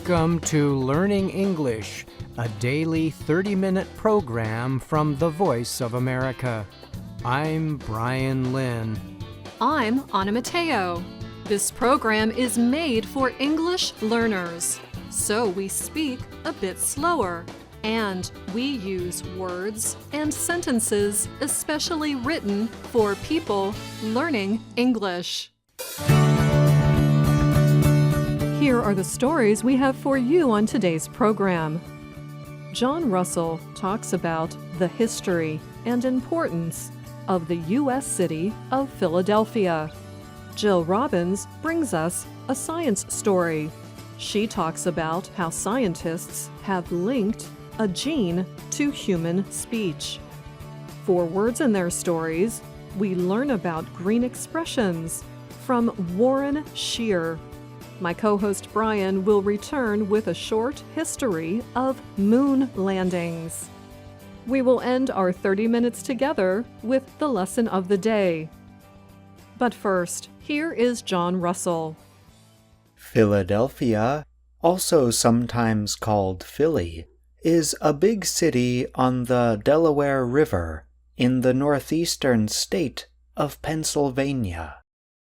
Welcome to Learning English, a daily 30-minute program from the Voice of America. I'm Brian Lynn. I'm Anna Mateo. This program is made for English learners, so we speak a bit slower, and we use words and sentences especially written for people learning English. Here are the stories we have for you on today's program. John Russell talks about the history and importance of the U.S. city of Philadelphia. Jill Robbins brings us a science story. She talks about how scientists have linked a gene to human speech. For words in their stories, we learn about green expressions from Warren Shear. My co-host Brian will return with a short history of moon landings. We will end our 30 minutes together with the lesson of the day. But first, here is John Russell. Philadelphia, also sometimes called Philly, is a big city on the Delaware River in the northeastern state of Pennsylvania.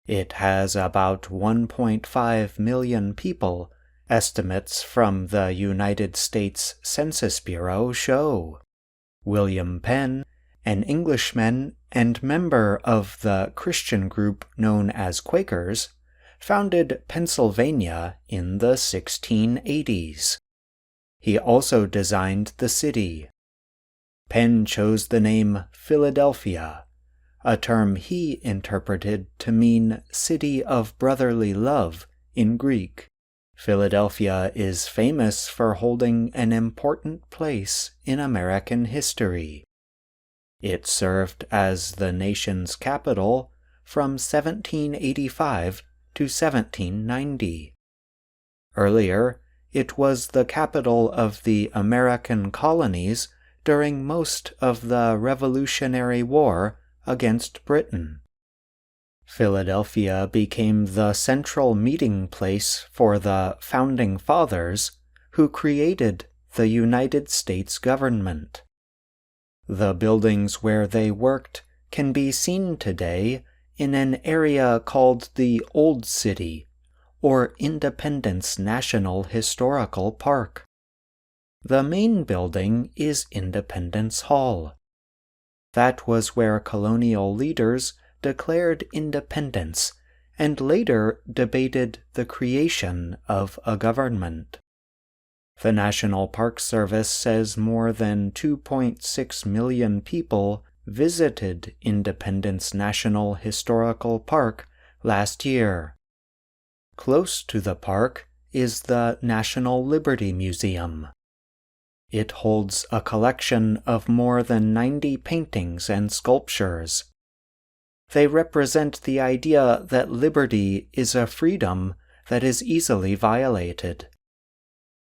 It has about 1.5 million people, estimates from the United States Census Bureau show. William Penn, an Englishman and member of the Christian group known as Quakers, founded Pennsylvania in the 1680s. He also designed the city. Penn chose the name Philadelphia, a term he interpreted to mean city of brotherly love in Greek. Philadelphia is famous for holding an important place in American history. It served as the nation's capital from 1785 to 1790. Earlier, it was the capital of the American colonies during most of the Revolutionary War against Britain. Philadelphia became the central meeting place for the Founding Fathers who created the United States government. The buildings where they worked can be seen today in an area called the Old City, or Independence National Historical Park. The main building is Independence Hall. That was where colonial leaders declared independence and later debated the creation of a government. The National Park Service says more than 2.6 million people visited Independence National Historical Park last year. Close to the park is the National Liberty Museum. It holds a collection of more than 90 paintings and sculptures. They represent the idea that liberty is a freedom that is easily violated.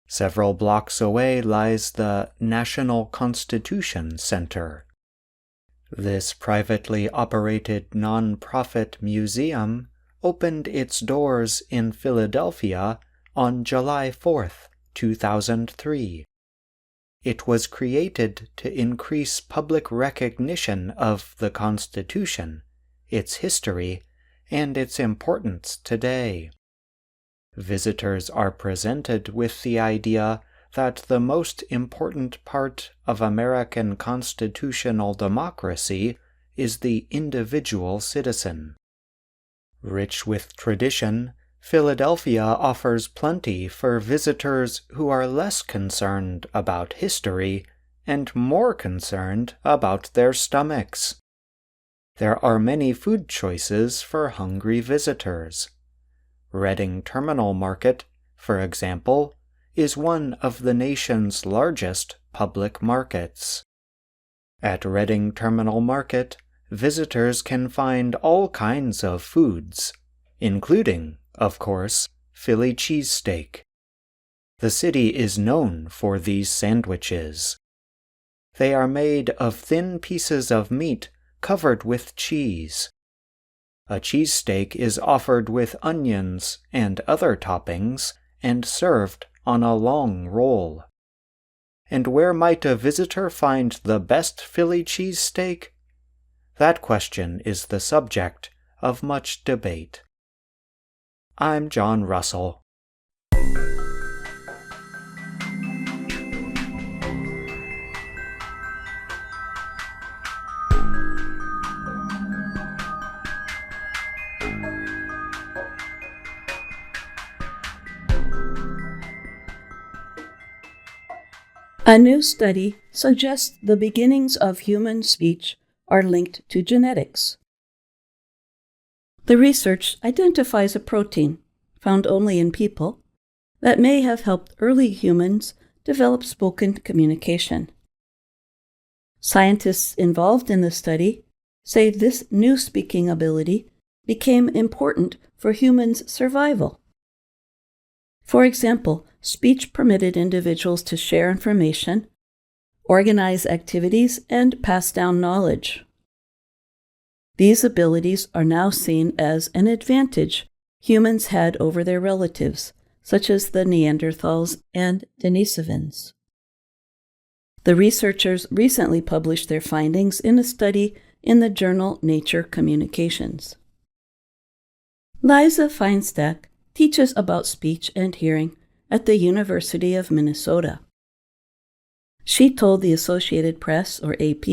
Several blocks away lies the National Constitution Center. This privately operated non-profit museum opened its doors in Philadelphia on July 4, 2003. It was created to increase public recognition of the Constitution, its history, and its importance today. Visitors are presented with the idea that the most important part of American constitutional democracy is the individual citizen. Rich with tradition, Philadelphia offers plenty for visitors who are less concerned about history and more concerned about their stomachs. There are many food choices for hungry visitors. Reading Terminal Market, for example, is one of the nation's largest public markets. At Reading Terminal Market, visitors can find all kinds of foods, including, of course, Philly cheesesteak. The city is known for these sandwiches. They are made of thin pieces of meat covered with cheese. A cheesesteak is offered with onions and other toppings and served on a long roll. And where might a visitor find the best Philly cheesesteak? That question is the subject of much debate. I'm John Russell. A new study suggests the beginnings of human speech are linked to genetics. The research identifies a protein, found only in people, that may have helped early humans develop spoken communication. Scientists involved in the study say this new speaking ability became important for humans' survival. For example, speech permitted individuals to share information, organize activities, and pass down knowledge. These abilities are now seen as an advantage humans had over their relatives, such as the Neanderthals and Denisovans. The researchers recently published their findings in a study in the journal Nature Communications. Liza Feinstack teaches about speech and hearing at the University of Minnesota. She told the Associated Press, or AP,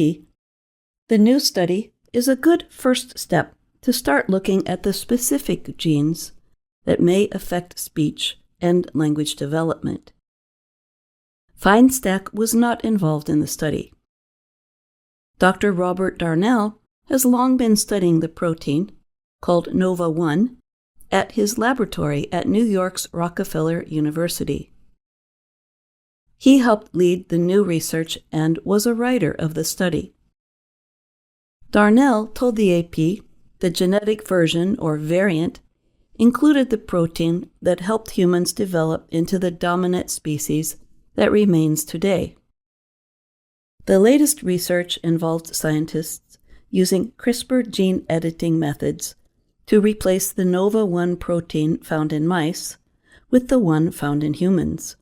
the new study is a good first step to start looking at the specific genes that may affect speech and language development. Feinstack was not involved in the study. Dr. Robert Darnell has long been studying the protein, called NOVA1, at his laboratory at New York's Rockefeller University. He helped lead the new research and was a writer of the study. Darnell told the AP the genetic version, or variant, included the protein that helped humans develop into the dominant species that remains today. The latest research involved scientists using CRISPR gene editing methods to replace the NOVA1 protein found in mice with the one found in humans.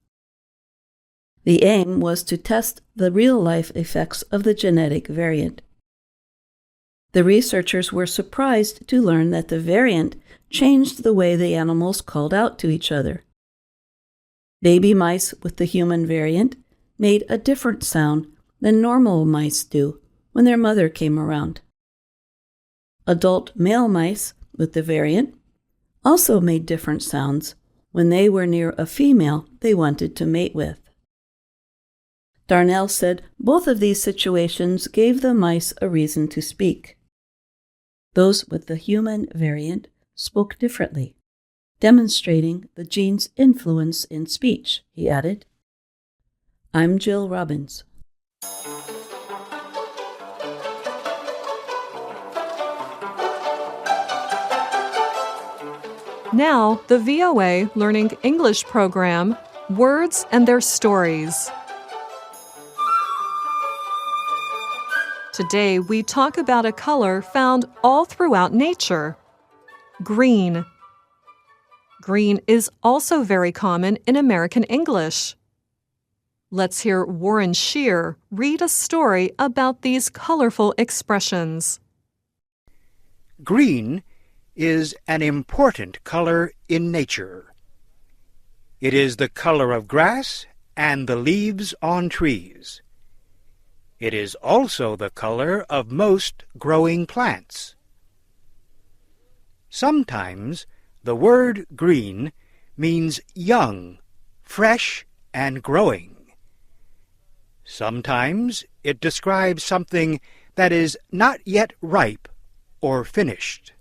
The aim was to test the real-life effects of the genetic variant. The researchers were surprised to learn that the variant changed the way the animals called out to each other. Baby mice with the human variant made a different sound than normal mice do when their mother came around. Adult male mice with the variant also made different sounds when they were near a female they wanted to mate with. Darnell said both of these situations gave the mice a reason to speak. Those with the human variant spoke differently, demonstrating the gene's influence in speech, he added. I'm Jill Robbins. Now, the VOA Learning English program, Words and Their Stories. Today, we talk about a color found all throughout nature, green. Green is also very common in American English. Let's hear Warren Shear read a story about these colorful expressions. Green is an important color in nature. It is the color of grass and the leaves on trees. It is also the color of most growing plants. Sometimes the word green means young, fresh, and growing. Sometimes it describes something that is not yet ripe or finished.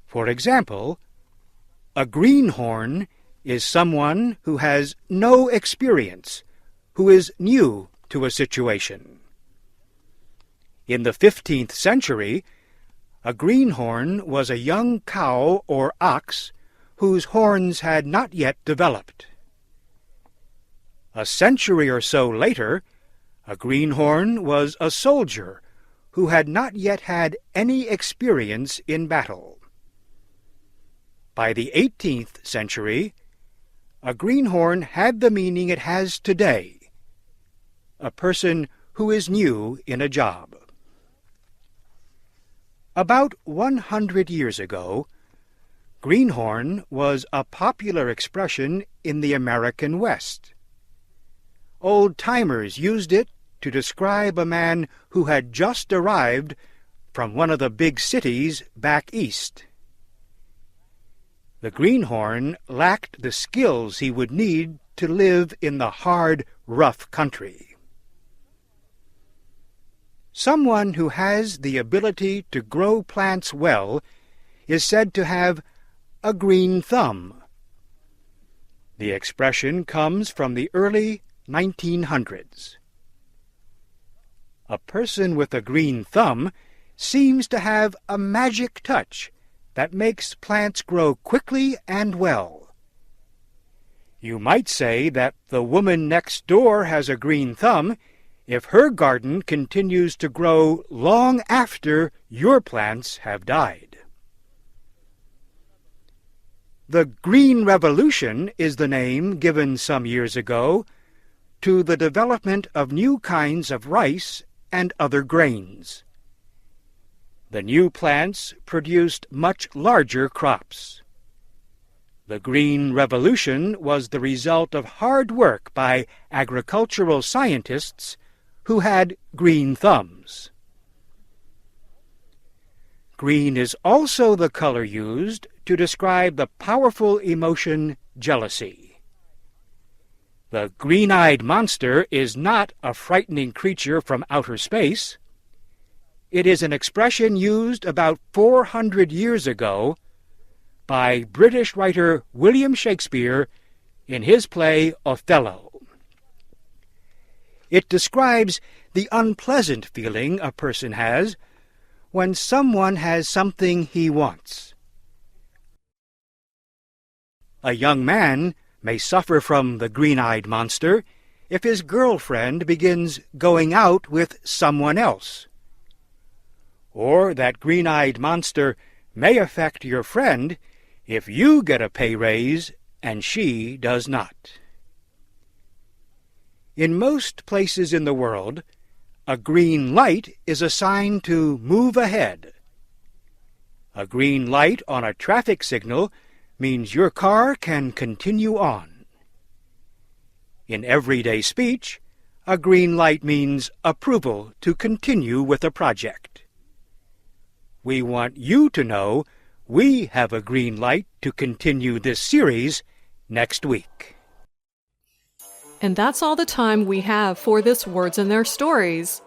For example, a greenhorn is someone who has no experience, who is new to a situation. In the 15th century, a greenhorn was a young cow or ox whose horns had not yet developed. A century or so later, a greenhorn was a soldier who had not yet had any experience in battle. By the 18th century, a greenhorn had the meaning it has today, a person who is new in a job. About 100 years ago, greenhorn was a popular expression in the American West. Old-timers used it to describe a man who had just arrived from one of the big cities back east. The greenhorn lacked the skills he would need to live in the hard, rough country. Someone who has the ability to grow plants well is said to have a green thumb. The expression comes from the early 1900s. A person with a green thumb seems to have a magic touch that makes plants grow quickly and well. You might say that the woman next door has a green thumb if her garden continues to grow long after your plants have died. The Green Revolution is the name given some years ago to the development of new kinds of rice and other grains. The new plants produced much larger crops. The Green Revolution was the result of hard work by agricultural scientists who had green thumbs. Green is also the color used to describe the powerful emotion jealousy. The green-eyed monster is not a frightening creature from outer space. It is an expression used about 400 years ago by British writer William Shakespeare in his play Othello. It describes the unpleasant feeling a person has when someone has something he wants. A young man may suffer from the green-eyed monster if his girlfriend begins going out with someone else. Or that green-eyed monster may affect your friend if you get a pay raise and she does not. In most places in the world, a green light is a sign to move ahead. A green light on a traffic signal means your car can continue on. In everyday speech, a green light means approval to continue with a project. We want you to know we have a green light to continue this series next week. And that's all the time we have for this Words and Their Stories.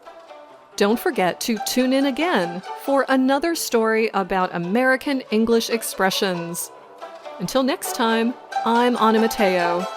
Don't forget to tune in again for another story about American English expressions. Until next time, I'm Anna Mateo.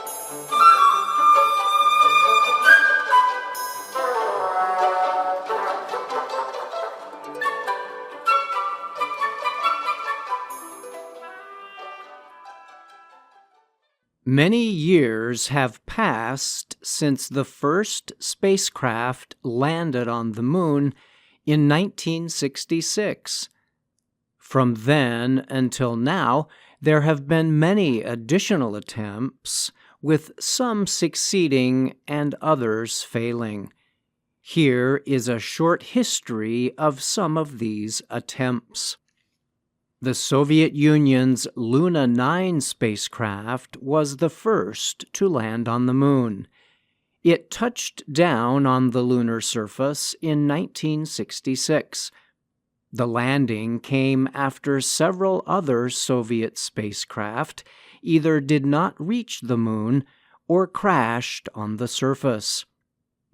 Many years have passed since the first spacecraft landed on the Moon in 1966. From then until now, there have been many additional attempts, with some succeeding and others failing. Here is a short history of some of these attempts. The Soviet Union's Luna 9 spacecraft was the first to land on the Moon. It touched down on the lunar surface in 1966. The landing came after several other Soviet spacecraft either did not reach the Moon or crashed on the surface.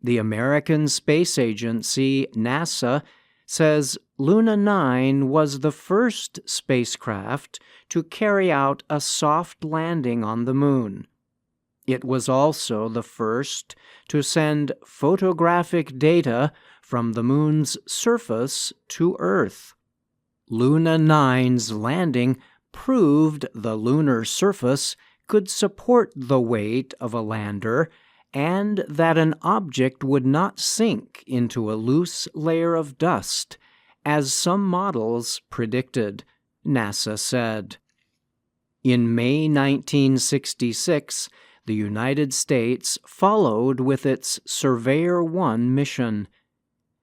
The American Space Agency, NASA, says Luna 9 was the first spacecraft to carry out a soft landing on the Moon. It was also the first to send photographic data from the Moon's surface to Earth. Luna 9's landing proved the lunar surface could support the weight of a lander and that an object would not sink into a loose layer of dust, as some models predicted, NASA said. In May 1966, the United States followed with its Surveyor 1 mission.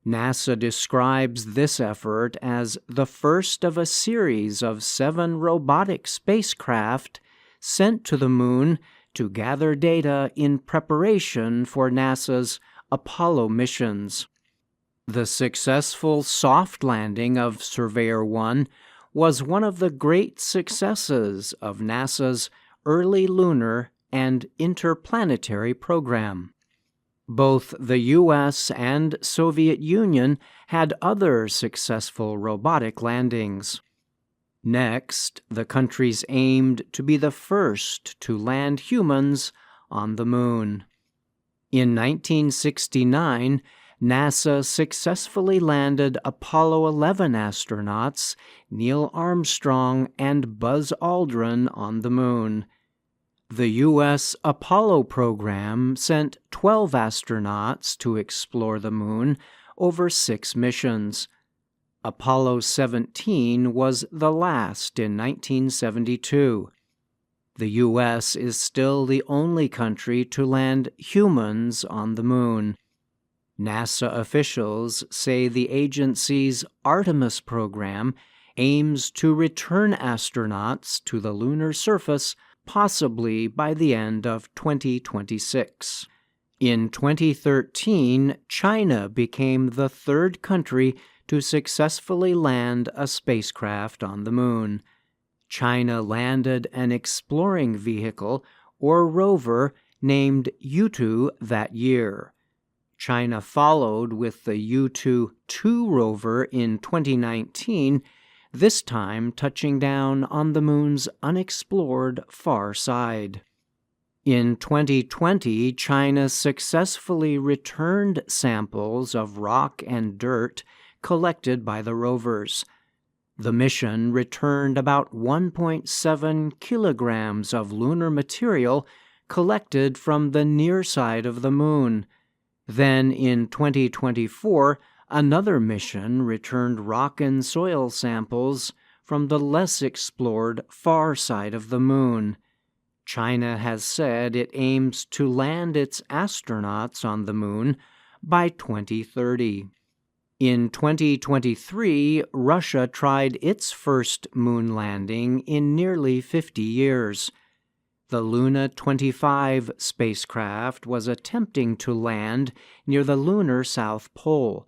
NASA describes this effort as the first of a series of 7 robotic spacecraft sent to the Moon to gather data in preparation for NASA's Apollo missions. The successful soft landing of Surveyor 1 was one of the great successes of NASA's early lunar and interplanetary program. Both the U.S. and Soviet Union had other successful robotic landings. Next, the countries aimed to be the first to land humans on the Moon. In 1969, NASA successfully landed Apollo 11 astronauts Neil Armstrong and Buzz Aldrin on the Moon. The U.S. Apollo program sent 12 astronauts to explore the Moon over 6 missions. Apollo 17 was the last in 1972. The U.S. is still the only country to land humans on the Moon. NASA officials say the agency's Artemis program aims to return astronauts to the lunar surface possibly by the end of 2026. In 2013, China became the 3rd country to successfully land a spacecraft on the Moon. China landed an exploring vehicle, or rover, named Yutu that year. China followed with the Yutu-2 rover in 2019, this time touching down on the Moon's unexplored far side. In 2020, China successfully returned samples of rock and dirt collected by the rovers. The mission returned about 1.7 kilograms of lunar material collected from the near side of the Moon. Then in 2024, another mission returned rock and soil samples from the less explored far side of the Moon. China has said it aims to land its astronauts on the Moon by 2030. In 2023, Russia tried its first moon landing in nearly 50 years. The Luna 25 spacecraft was attempting to land near the lunar South Pole,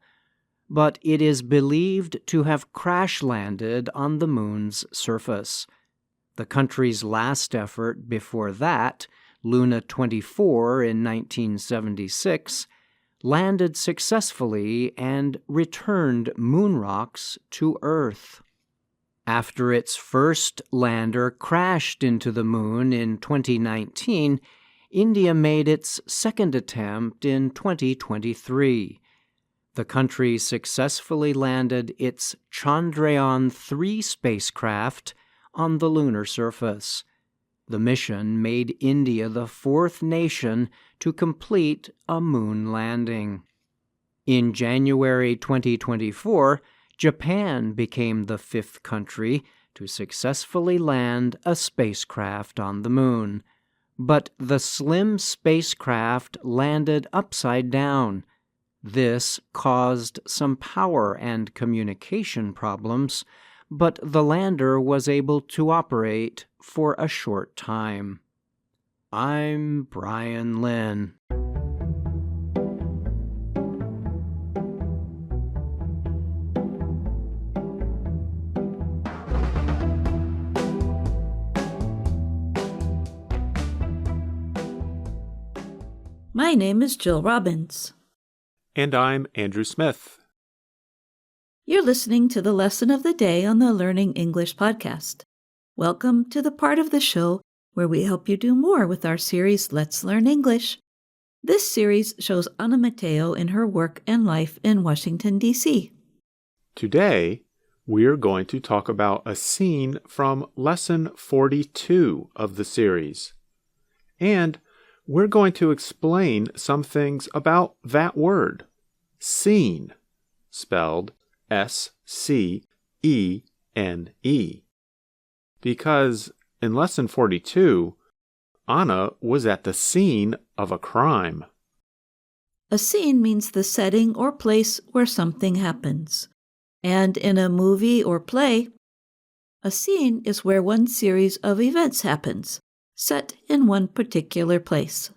but it is believed to have crash-landed on the Moon's surface. The country's last effort before that, Luna 24 in 1976, landed successfully and returned moon rocks to Earth. After its first lander crashed into the Moon in 2019, India made its second attempt in 2023. The country successfully landed its Chandrayaan-3 spacecraft on the lunar surface. The mission made India the 4th nation to complete a moon landing. In January 2024, Japan became the 5th country to successfully land a spacecraft on the Moon. But the slim spacecraft landed upside down. This caused some power and communication problems, but the lander was able to operate for a short time. I'm Brian Lynn. My name is Jill Robbins. And I'm Andrew Smith. You're listening to the Lesson of the Day on the Learning English podcast. Welcome to the part of the show where we help you do more with our series, Let's Learn English. This series shows Ana Mateo in her work and life in Washington, D.C. Today, we're going to talk about a scene from Lesson 42 of the series. And we're going to explain some things about that word, scene, spelled S-C-E-N-E. Because In Lesson 42, Anna was at the scene of a crime. A scene means the setting or place where something happens. And in a movie or play, a scene is where one series of events happens, set in one particular place.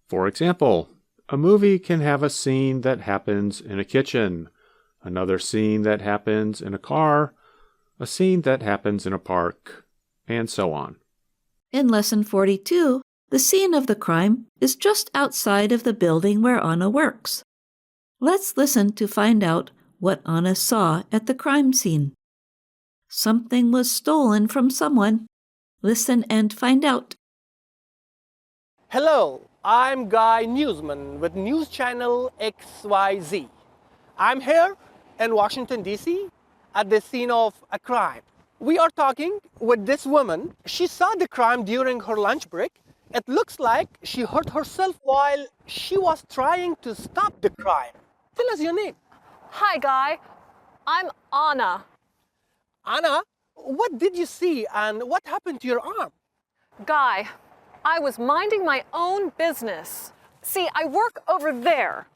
For example, a movie can have a scene that happens in a kitchen, another scene that happens in a car, a scene that happens in a park, and so on. In Lesson 42, the scene of the crime is just outside of the building where Anna works. Let's listen to find out what Anna saw at the crime scene. Something was stolen from someone. Listen and find out. Hello, I'm Guy Newsman with News Channel XYZ. I'm here in Washington, D.C. at the scene of a crime. We are talking with this woman. She saw the crime during her lunch break. It looks like she hurt herself while she was trying to stop the crime. Tell us your name. Hi, Guy. I'm Anna. Anna, what did you see and what happened to your arm? Guy, I was minding my own business. See, I work over there.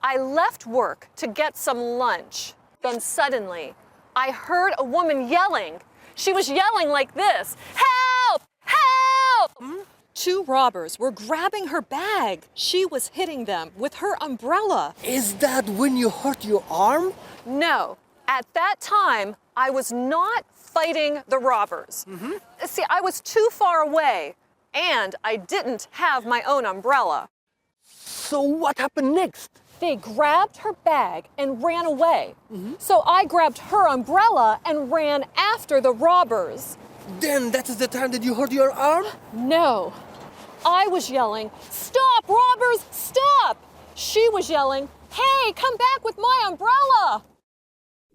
I left work to get some lunch. Then suddenly, I heard a woman yelling. She was yelling like this, "Help! Help!" Two robbers were grabbing her bag. She was hitting them with her umbrella. Is that when you hurt your arm? No, at that time, I was not fighting the robbers. See, I was too far away, and I didn't have my own umbrella. So what happened next? They grabbed her bag and ran away. So I grabbed her umbrella and ran after the robbers. Then that is the time that you hurt your arm? No, I was yelling, "Stop, robbers, stop!" She was yelling, "Hey, come back with my umbrella!"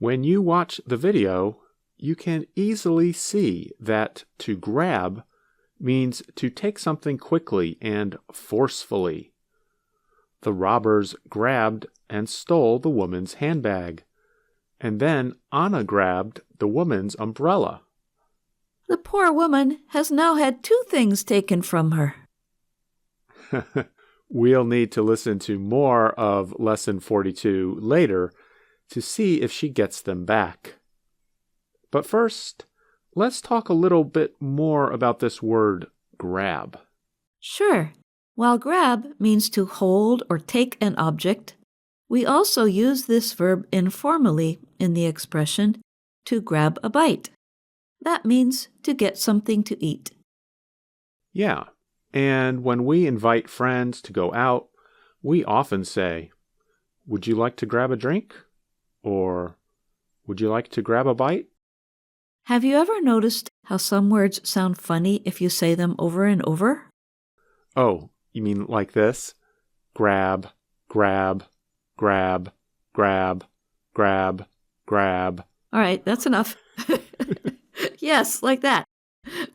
When you watch the video, you can easily see that to grab means to take something quickly and forcefully. The robbers grabbed and stole the woman's handbag, and then Anna grabbed the woman's umbrella. The poor woman has now had two things taken from her. We'll need to listen to more of Lesson 42 later to see if she gets them back. But first, let's talk a little bit more about this word grab. Sure. While grab means to hold or take an object, we also use this verb informally in the expression to grab a bite. That means to get something to eat. Yeah, and when we invite friends to go out, we often say, "Would you like to grab a drink?" Or, "Would you like to grab a bite?" Have you ever noticed how some words sound funny if you say them over and over? Oh, you mean like this? Grab, grab, grab, grab, grab, grab. All right, that's enough. Yes, like that.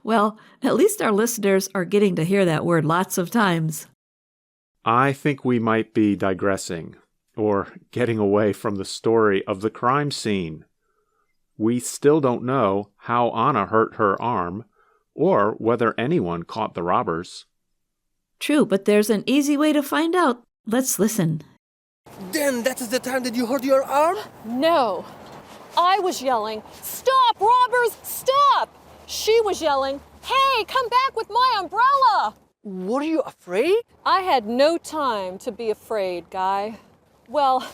Well, at least our listeners are getting to hear that word lots of times. I think we might be digressing, or getting away from the story of the crime scene. We still don't know how Anna hurt her arm, or whether anyone caught the robbers. True, but there's an easy way to find out. Let's listen. Then that is the time that you hurt your arm? No, I was yelling, "Stop, robbers, stop!" She was yelling, "Hey, come back with my umbrella!" Were you afraid? I had no time to be afraid, Guy. Well,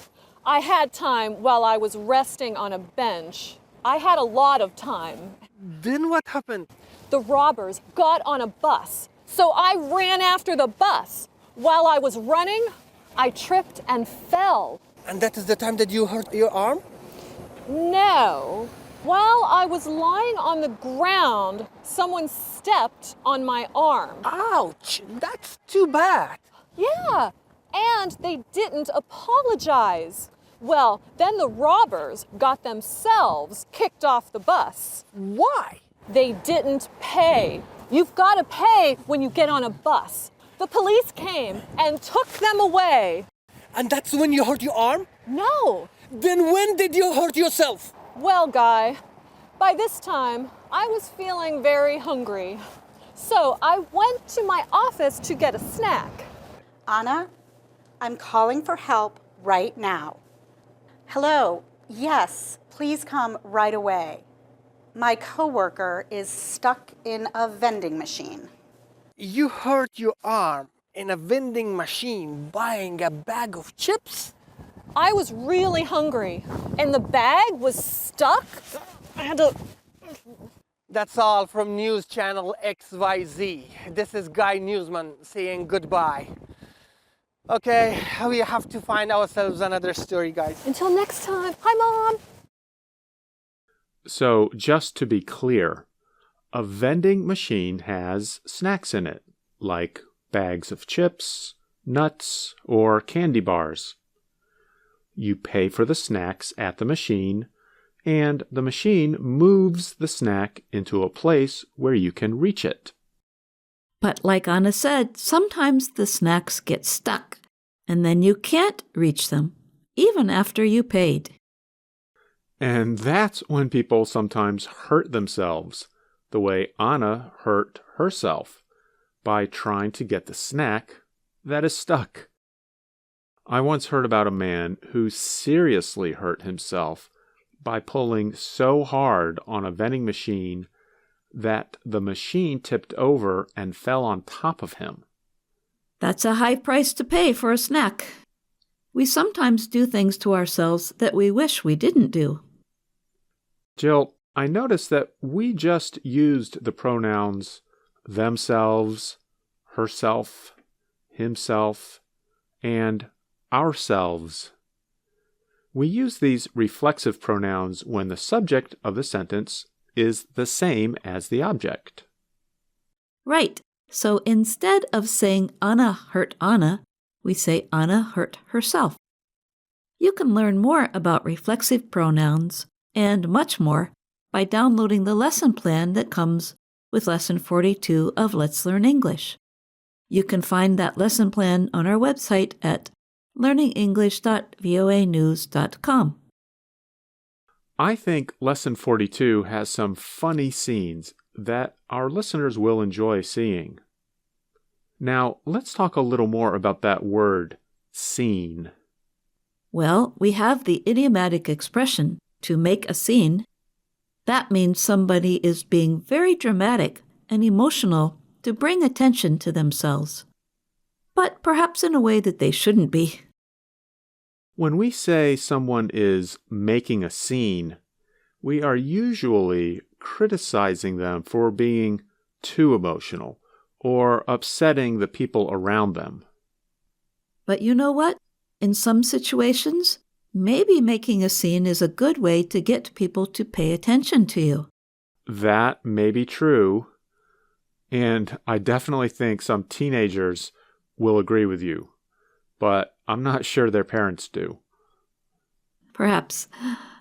I had time while I was resting on a bench. I had a lot of time. Then what happened? The robbers got on a bus, so I ran after the bus. While I was running, I tripped and fell. And that is the time that you hurt your arm? No. While I was lying on the ground, someone stepped on my arm. Ouch, that's too bad. Yeah, and they didn't apologize. Well, then the robbers got themselves kicked off the bus. Why? They didn't pay. You've got to pay when you get on a bus. The police came and took them away. And that's when you hurt your arm? No. Then when did you hurt yourself? Well, Guy, by this time, I was feeling very hungry. So I went to my office to get a snack. Anna, I'm calling for help right now. Hello, yes, please come right away. My coworker is stuck in a vending machine. You hurt your arm in a vending machine buying a bag of chips? I was really hungry, and the bag was stuck. I had to... That's all from News Channel XYZ. This is Guy Newsman saying goodbye. Okay, we have to find ourselves another story, guys. Until next time. Hi, Mom. So, just to be clear, a vending machine has snacks in it, like bags of chips, nuts, or candy bars. You pay for the snacks at the machine, and the machine moves the snack into a place where you can reach it. But like Anna said, sometimes the snacks get stuck, and then you can't reach them, even after you paid. And that's when people sometimes hurt themselves, the way Anna hurt herself, by trying to get the snack that is stuck. I once heard about a man who seriously hurt himself by pulling so hard on a vending machine that the machine tipped over and fell on top of him. That's a high price to pay for a snack. We sometimes do things to ourselves that we wish we didn't do. Jill, I noticed that we just used the pronouns themselves, herself, himself, and ourselves. We use these reflexive pronouns when the subject of the sentence is the same as the object. Right. So instead of saying Anna hurt Anna, we say Anna hurt herself. You can learn more about reflexive pronouns and much more by downloading the lesson plan that comes with Lesson 42 of Let's Learn English. You can find that lesson plan on our website at learningenglish.voanews.com. I think Lesson 42 has some funny scenes that our listeners will enjoy seeing. Now, let's talk a little more about that word, scene. Well, we have the idiomatic expression, to make a scene. That means somebody is being very dramatic and emotional to bring attention to themselves, but perhaps in a way that they shouldn't be. When we say someone is making a scene, we are usually criticizing them for being too emotional or upsetting the people around them. But you know what? In some situations, maybe making a scene is a good way to get people to pay attention to you. That may be true, and I definitely think some teenagers will agree with you, but I'm not sure their parents do. Perhaps.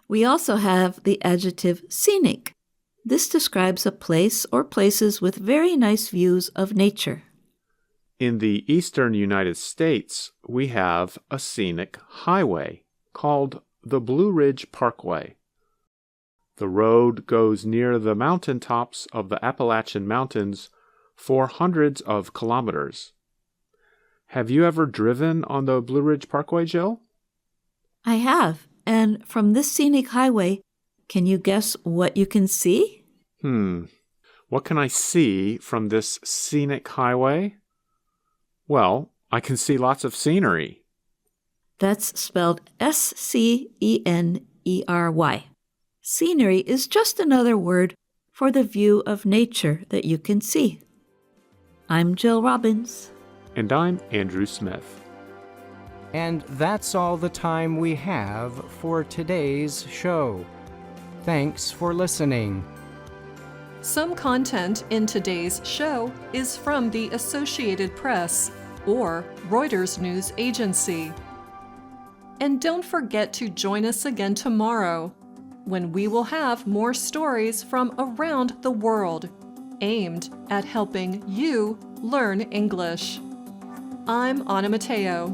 We also have the adjective scenic. This describes a place or places with very nice views of nature. In the eastern United States, we have a scenic highway called the Blue Ridge Parkway. The road goes near the mountaintops of the Appalachian Mountains for hundreds of kilometers. Have you ever driven on the Blue Ridge Parkway, Jill? I have. And from this scenic highway, can you guess what you can see? What can I see from this scenic highway? Well, I can see lots of scenery. That's spelled S-C-E-N-E-R-Y. Scenery is just another word for the view of nature that you can see. I'm Jill Robbins. And I'm Andrew Smith. And that's all the time we have for today's show. Thanks for listening. Some content in today's show is from the Associated Press or Reuters News Agency. And don't forget to join us again tomorrow, when we will have more stories from around the world, aimed at helping you learn English. I'm Anna Mateo.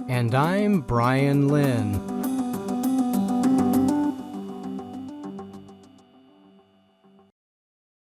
And I'm Brian Lynn.